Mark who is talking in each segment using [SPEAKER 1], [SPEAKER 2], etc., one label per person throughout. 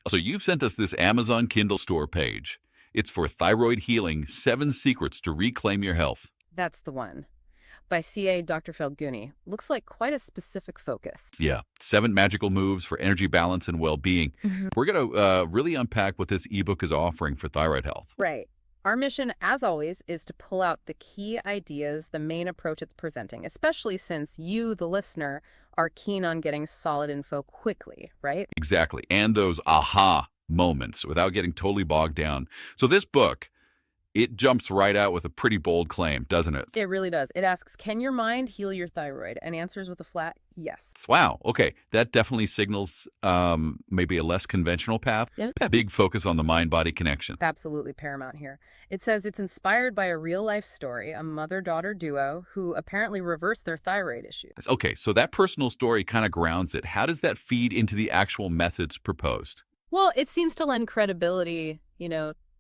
[SPEAKER 1] So you've sent us this Amazon Kindle store page. It's for Thyroid Healing, 7 Secrets to Reclaim Your Health.
[SPEAKER 2] That's the one. By CA Dr. Falguni. Looks like quite a specific focus.
[SPEAKER 1] Yeah, 7 magical moves for energy balance and well-being. We're going to really unpack what this ebook is offering for thyroid health.
[SPEAKER 2] Right. Our mission, as always, is to pull out the key ideas, the main approach it's presenting, especially since you, the listener, are keen on getting solid info quickly, right?
[SPEAKER 1] Exactly. And those aha moments without getting totally bogged down. So this book, it jumps right out with a pretty bold claim, doesn't it?
[SPEAKER 2] It really does. It asks, can your mind heal your thyroid? And answers with a flat yes.
[SPEAKER 1] Wow. Okay. That definitely signals maybe a less conventional path.
[SPEAKER 2] Yep.
[SPEAKER 1] A big focus on the mind-body connection.
[SPEAKER 2] Absolutely paramount here. It says it's inspired by a real-life story, a mother-daughter duo who apparently reversed their thyroid issues.
[SPEAKER 1] Okay. So that personal story kind of grounds it. How does that feed into the actual methods proposed?
[SPEAKER 2] Well, it seems to lend credibility,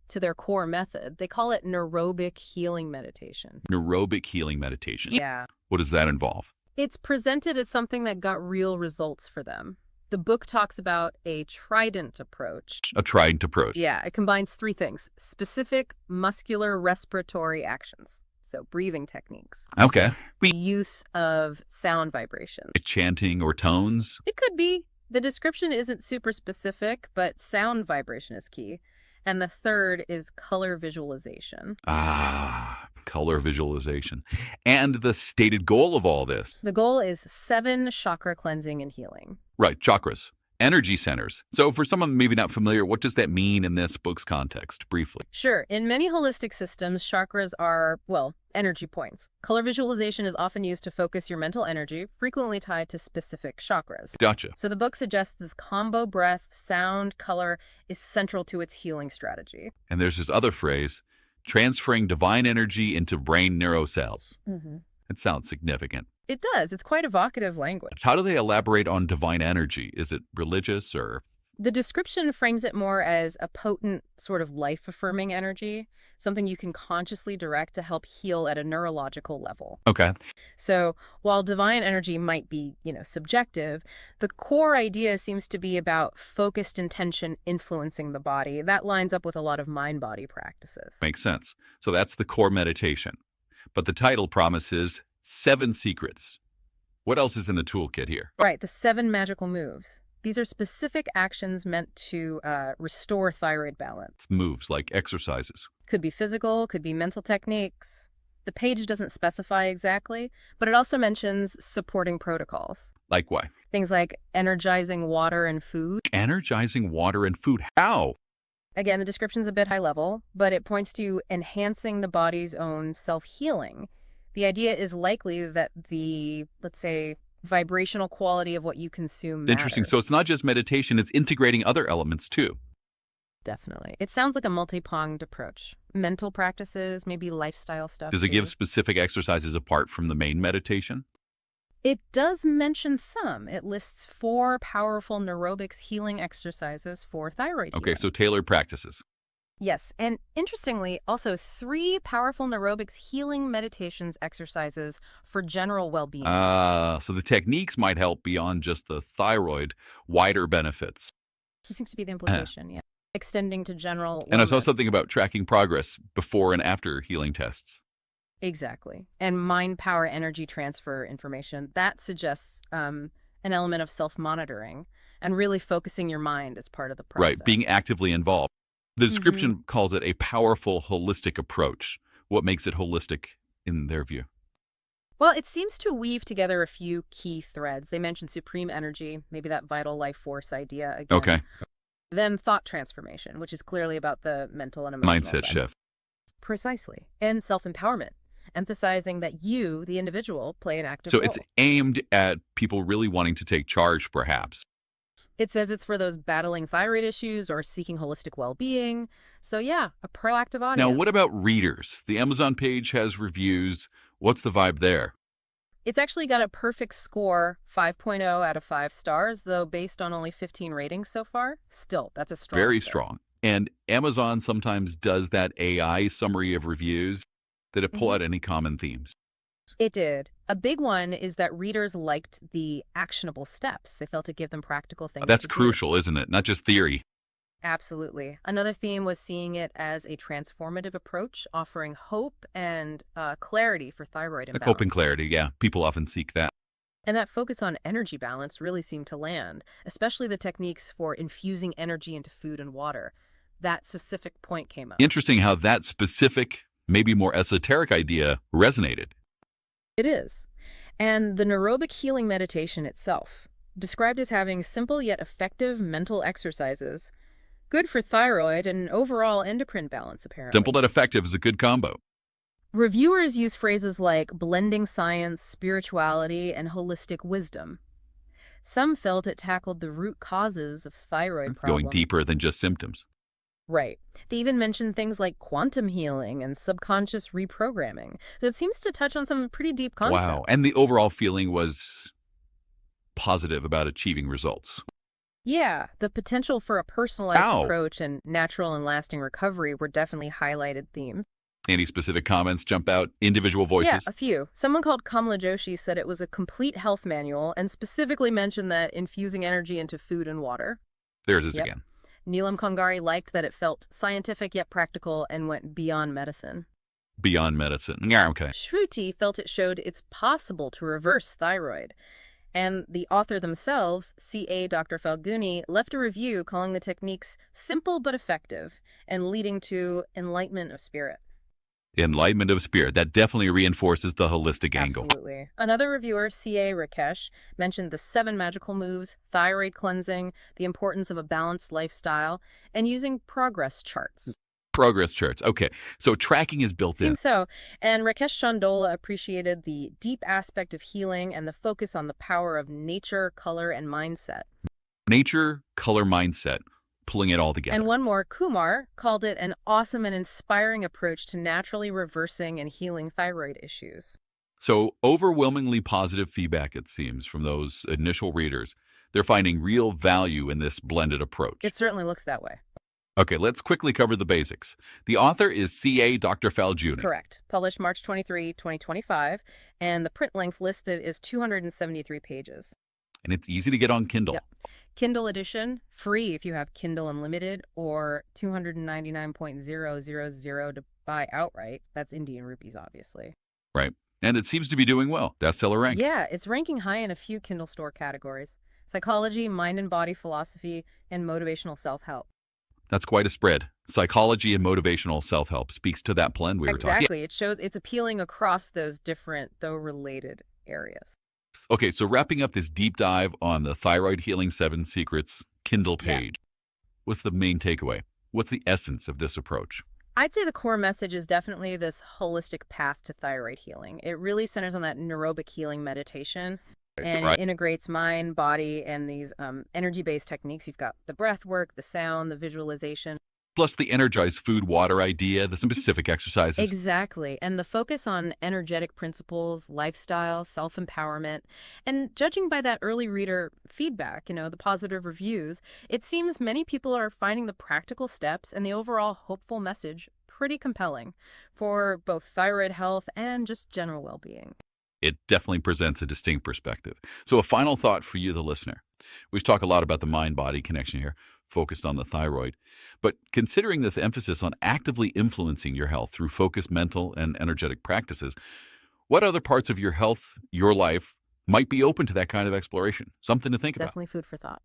[SPEAKER 2] to their core method. They call it neurobic healing meditation.
[SPEAKER 1] Neurobic healing meditation.
[SPEAKER 2] Yeah.
[SPEAKER 1] What does that involve?
[SPEAKER 2] It's presented as something that got real results for them. The book talks about a trident approach.
[SPEAKER 1] A trident approach.
[SPEAKER 2] Yeah, it combines 3 things: specific muscular respiratory actions, so breathing techniques.
[SPEAKER 1] Okay.
[SPEAKER 2] The use of sound vibrations.
[SPEAKER 1] Chanting or tones?
[SPEAKER 2] It could be. The description isn't super specific, but sound vibration is key. And the third is color visualization.
[SPEAKER 1] Color visualization. And the stated goal of all this?
[SPEAKER 2] The goal is 7 chakra cleansing and healing.
[SPEAKER 1] Right, chakras. Energy centers. So for someone maybe not familiar, what does that mean in this book's context, briefly?
[SPEAKER 2] Sure. In many holistic systems, chakras are, energy points. Color visualization is often used to focus your mental energy, frequently tied to specific chakras.
[SPEAKER 1] Gotcha.
[SPEAKER 2] So the book suggests this combo breath, sound, color is central to its healing strategy.
[SPEAKER 1] And there's this other phrase, transferring divine energy into brain neurocells. It sounds significant.
[SPEAKER 2] It does. It's quite evocative language.
[SPEAKER 1] How do they elaborate on divine energy? Is it religious or?
[SPEAKER 2] The description frames it more as a potent, sort of life-affirming energy, something you can consciously direct to help heal at a neurological level.
[SPEAKER 1] Okay.
[SPEAKER 2] So while divine energy might be, subjective, the core idea seems to be about focused intention influencing the body. That lines up with a lot of mind-body practices.
[SPEAKER 1] Makes sense. So that's the core meditation. But the title promises 7 secrets. What else is in the toolkit here?
[SPEAKER 2] Right, the 7 magical moves. These are specific actions meant to restore thyroid balance.
[SPEAKER 1] Moves like exercises.
[SPEAKER 2] Could be physical, could be mental techniques. The page doesn't specify exactly, but it also mentions supporting protocols.
[SPEAKER 1] Like what?
[SPEAKER 2] Things like energizing water and food.
[SPEAKER 1] Energizing water and food. How?
[SPEAKER 2] Again, the description's a bit high level, but it points to enhancing the body's own self-healing. The idea is likely that the, let's say, vibrational quality of what you consume matters.
[SPEAKER 1] Interesting. So it's not just meditation, it's integrating other elements too.
[SPEAKER 2] Definitely. It sounds like a multi-pronged approach. Mental practices, maybe lifestyle stuff.
[SPEAKER 1] Does it give specific exercises apart from the main meditation?
[SPEAKER 2] It does mention some. It lists 4 powerful neurobics healing exercises for thyroid healing.
[SPEAKER 1] Okay, so tailored practices.
[SPEAKER 2] Yes, and interestingly, also 3 powerful neurobics healing meditations exercises for general well-being.
[SPEAKER 1] So the techniques might help beyond just the thyroid, wider benefits.
[SPEAKER 2] This seems to be the implication, yeah. Extending to general wellness.
[SPEAKER 1] And I saw something about tracking progress before and after healing tests.
[SPEAKER 2] Exactly. And mind power energy transfer information. That suggests an element of self-monitoring and really focusing your mind as part of the process.
[SPEAKER 1] Right, being actively involved. The description calls it a powerful, holistic approach. What makes it holistic in their view?
[SPEAKER 2] Well, it seems to weave together a few key threads. They mention supreme energy, maybe that vital life force idea again.
[SPEAKER 1] Okay.
[SPEAKER 2] Then thought transformation, which is clearly about the mental and emotional
[SPEAKER 1] Mindset
[SPEAKER 2] side.
[SPEAKER 1] shift.
[SPEAKER 2] Precisely. And self-empowerment, emphasizing that you, the individual, play an active role.
[SPEAKER 1] So it's aimed at people really wanting to take charge, perhaps.
[SPEAKER 2] It says it's for those battling thyroid issues or seeking holistic well-being. So yeah, a proactive audience.
[SPEAKER 1] Now, what about readers? The Amazon page has reviews. What's the vibe there?
[SPEAKER 2] It's actually got a perfect score, 5.0 out of 5 stars, though based on only 15 ratings so far. Still, that's a strong
[SPEAKER 1] Very
[SPEAKER 2] start.
[SPEAKER 1] strong. And Amazon sometimes does that AI summary of reviews. Did it pull out any common themes?
[SPEAKER 2] It did. A big one is that readers liked the actionable steps. They felt it gave them practical things
[SPEAKER 1] That's
[SPEAKER 2] to do.
[SPEAKER 1] crucial, isn't it? Not just theory.
[SPEAKER 2] Absolutely. Another theme was seeing it as a transformative approach, offering hope and clarity for thyroid
[SPEAKER 1] A cope and
[SPEAKER 2] imbalance.
[SPEAKER 1] clarity, yeah. People often seek that.
[SPEAKER 2] And that focus on energy balance really seemed to land, especially the techniques for infusing energy into food and water. That specific point came up.
[SPEAKER 1] Interesting how that specific, maybe more esoteric idea resonated.
[SPEAKER 2] It is. And the neurobic healing meditation itself, described as having simple yet effective mental exercises, good for thyroid and overall endocrine balance,
[SPEAKER 1] Simple
[SPEAKER 2] apparently.
[SPEAKER 1] but effective is a good combo.
[SPEAKER 2] Reviewers use phrases like blending science, spirituality, and holistic wisdom. Some felt it tackled the root causes of thyroid
[SPEAKER 1] Going
[SPEAKER 2] problems.
[SPEAKER 1] deeper than just symptoms.
[SPEAKER 2] Right. They even mentioned things like quantum healing and subconscious reprogramming. So it seems to touch on some pretty deep
[SPEAKER 1] Wow.
[SPEAKER 2] concepts.
[SPEAKER 1] And the overall feeling was positive about achieving results.
[SPEAKER 2] Yeah, the potential for a personalized
[SPEAKER 1] Ow.
[SPEAKER 2] approach and natural and lasting recovery were definitely highlighted themes.
[SPEAKER 1] Any specific comments jump out? Individual
[SPEAKER 2] Yeah,
[SPEAKER 1] voices?
[SPEAKER 2] a few. Someone called Kamala Joshi said it was a complete health manual and specifically mentioned that infusing energy into food and water.
[SPEAKER 1] There's this
[SPEAKER 2] Yep.
[SPEAKER 1] again.
[SPEAKER 2] Neelam Kongari liked that it felt scientific yet practical and went beyond medicine.
[SPEAKER 1] Beyond medicine. Yeah, okay.
[SPEAKER 2] Shruti felt it showed it's possible to reverse thyroid. And the author themselves, C.A. Dr. Falguni, left a review calling the techniques simple but effective and leading to enlightenment of spirit.
[SPEAKER 1] Enlightenment of spirit. That definitely reinforces the holistic angle.
[SPEAKER 2] Absolutely. Another reviewer, C.A. Rakesh, mentioned the 7 magical moves, thyroid cleansing, the importance of a balanced lifestyle, and using progress charts.
[SPEAKER 1] Progress charts. Okay. So tracking is built in.
[SPEAKER 2] Seems so. And Rakesh Chandola appreciated the deep aspect of healing and the focus on the power of nature, color, and mindset.
[SPEAKER 1] Nature, color, mindset. Pulling it all together.
[SPEAKER 2] And one more, Kumar, called it an awesome and inspiring approach to naturally reversing and healing thyroid issues.
[SPEAKER 1] So overwhelmingly positive feedback, it seems, from those initial readers. They're finding real value in this blended approach.
[SPEAKER 2] It certainly looks that way.
[SPEAKER 1] Okay, let's quickly cover the basics. The author is C.A. Dr. Falguni.
[SPEAKER 2] Correct. Published March 23, 2025, and the print length listed is 273 pages.
[SPEAKER 1] And it's easy to get on Kindle.
[SPEAKER 2] Yep. Kindle edition, free if you have Kindle Unlimited, or 299.000 to buy outright. That's Indian rupees, obviously.
[SPEAKER 1] Right. And it seems to be doing well. Bestseller rank.
[SPEAKER 2] Yeah, it's ranking high in a few Kindle store categories: psychology, mind and body philosophy, and motivational self-help.
[SPEAKER 1] That's quite a spread. Psychology and motivational self-help speaks to that blend we were talking.
[SPEAKER 2] Exactly. It shows it's appealing across those different, though related, areas.
[SPEAKER 1] Okay, so wrapping up this deep dive on the Thyroid Healing 7 Secrets Kindle page, what's the main takeaway? What's the essence of this approach?
[SPEAKER 2] I'd say the core message is definitely this holistic path to thyroid healing. It really centers on that neurobic healing meditation, and
[SPEAKER 1] Right.
[SPEAKER 2] it integrates mind, body, and these energy-based techniques. You've got the breath work, the sound, the visualization.
[SPEAKER 1] Plus the energized food water idea, the specific exercises.
[SPEAKER 2] Exactly. And the focus on energetic principles, lifestyle, self-empowerment. And judging by that early reader feedback, the positive reviews, it seems many people are finding the practical steps and the overall hopeful message pretty compelling for both thyroid health and just general well-being.
[SPEAKER 1] It definitely presents a distinct perspective. So a final thought for you, the listener. We've talked a lot about the mind-body connection here, focused on the thyroid. But considering this emphasis on actively influencing your health through focused mental and energetic practices, what other parts of your health, your life, might be open to that kind of exploration? Something to think about.
[SPEAKER 2] Definitely food for thought.